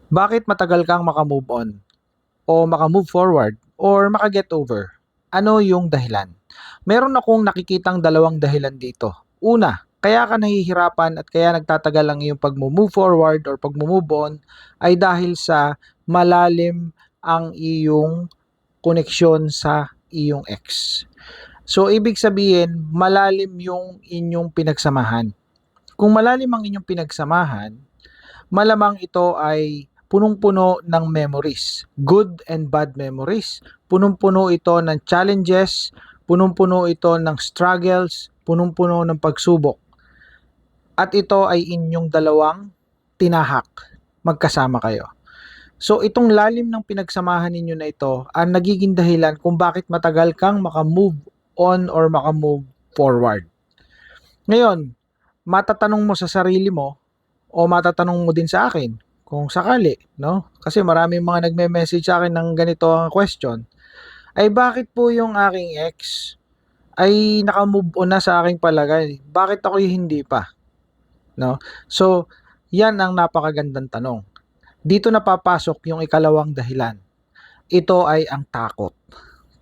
Bakit matagal kang maka-move on o maka-move forward or maka-get over? Ano yung dahilan? Meron akong nakikitang dalawang dahilan dito. Una, kaya ka nahihirapan at kaya nagtatagal ang iyong pag-move forward or pag-move on ay dahil sa malalim ang iyong koneksyon sa iyong ex. So, ibig sabihin, malalim yung inyong pinagsamahan. Kung malalim ang inyong pinagsamahan, malamang ito ay punong-puno ng memories, good and bad memories. Punong-puno ito ng challenges, punong-puno ito ng struggles, punong-puno ng pagsubok. At ito ay inyong dalawang tinahak. Magkasama kayo. So itong lalim ng pinagsamahan ninyo na ito ang nagiging dahilan kung bakit matagal kang maka-move on or maka-move forward. Ngayon, matatanong mo sa sarili mo o matatanong mo din sa akin kung sakali, no? Kasi maraming mga nagme-message sa akin ng ganito ang question. Ay bakit po yung aking ex ay naka-move on na sa aking palagay? Bakit ako hindi pa, no? So, yan ang napakagandang tanong. Dito na papasok yung ikalawang dahilan. Ito ay ang takot.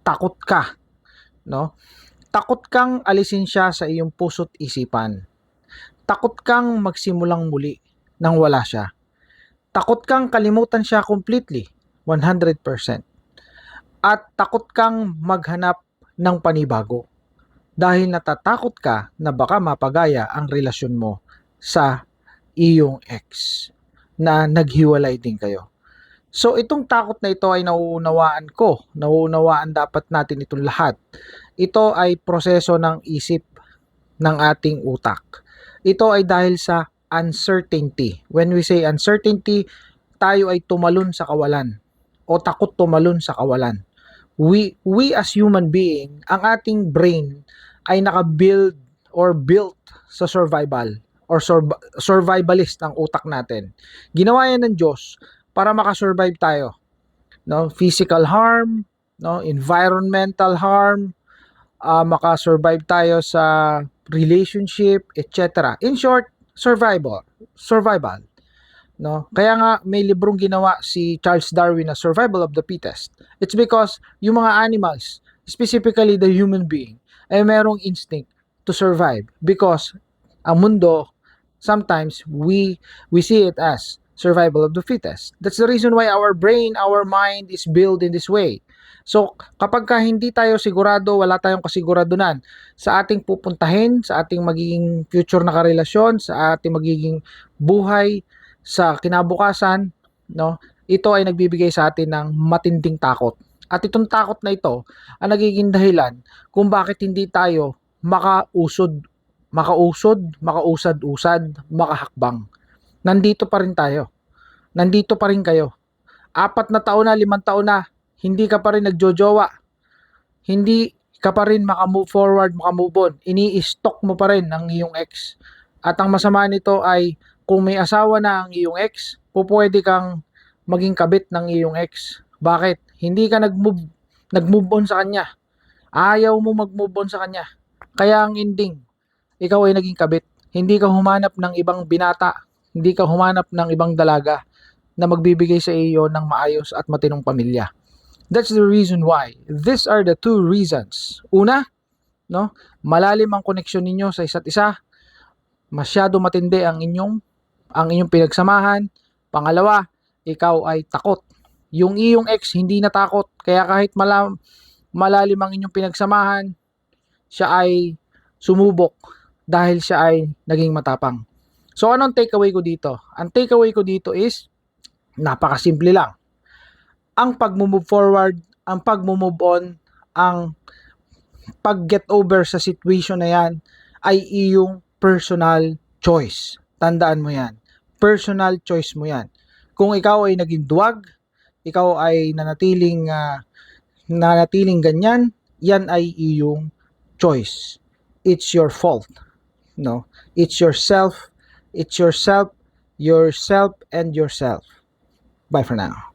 Takot ka, no? Takot kang alisin siya sa iyong puso't isipan. Takot kang magsimulang muli nang wala siya. Takot kang kalimutan siya completely, 100%. At takot kang maghanap ng panibago dahil natatakot ka na baka mapagaya ang relasyon mo sa iyong ex na naghiwalay din kayo. So itong takot na ito ay nauunawaan ko, nauunawaan dapat natin itong lahat. Ito ay proseso ng isip ng ating utak. Ito ay dahil sa uncertainty. When we say uncertainty, tayo ay tumalon sa kawalan o takot tumalon sa kawalan. We as human being, ang ating brain ay naka-build or built sa survival or survivalist ang utak natin. Ginawa yan ng Diyos para makasurvive tayo, no? Physical harm, no? Environmental harm, makasurvive tayo sa relationship, etc. In short, survival, no? Kaya nga may librong ginawa si Charles Darwin na Survival of the Fittest. It's because yung mga animals, specifically the human being, ay merong instinct to survive because ang mundo sometimes we see it as survival of the fittest. That's the reason why our brain, our mind is built in this way. So, kapag ka hindi tayo sigurado, wala tayong kasiguraduhan sa ating pupuntahin, sa ating magiging future na karelasyon, sa ating magiging buhay, sa kinabukasan, no? Ito ay nagbibigay sa atin ng matinding takot. At itong takot na ito ang nagiging dahilan kung bakit hindi tayo makausad-usad, makahakbang. Nandito pa rin tayo. Nandito pa rin kayo. 4 na taon na, 5 taon na, hindi ka pa rin nagjojowa. Hindi ka pa rin makamove forward, makamove on. Ini-stalk mo pa rin ang iyong ex. At ang masama nito ay kung may asawa na ang iyong ex, pupwede kang maging kabit ng iyong ex. Bakit? Hindi ka nag-move on sa kanya. Ayaw mo mag-move on sa kanya. Kaya ang ending, ikaw ay naging kabit. Hindi ka humanap ng ibang binata. Hindi ka humanap ng ibang dalaga na magbibigay sa iyo ng maayos at matinong pamilya. That's the reason why. These are the 2 reasons. Una, no, malalim ang koneksyon ninyo sa isa't isa. Masyado matindi ang inyong pinagsamahan. Pangalawa, ikaw ay takot. Yung iyong ex hindi natakot. Kaya kahit malalim ang inyong pinagsamahan, siya ay sumubok dahil siya ay naging matapang. So anong takeaway ko dito? Ang takeaway ko dito is napakasimple lang. Ang pag-move forward, ang pag-move on, ang pag-get over sa situation na yan ay iyong personal choice. Tandaan mo yan. Personal choice mo yan. Kung ikaw ay naging duwag, ikaw ay nanatiling ganyan, yan ay iyong choice. It's your fault. No? It's yourself, and yourself. Bye for now.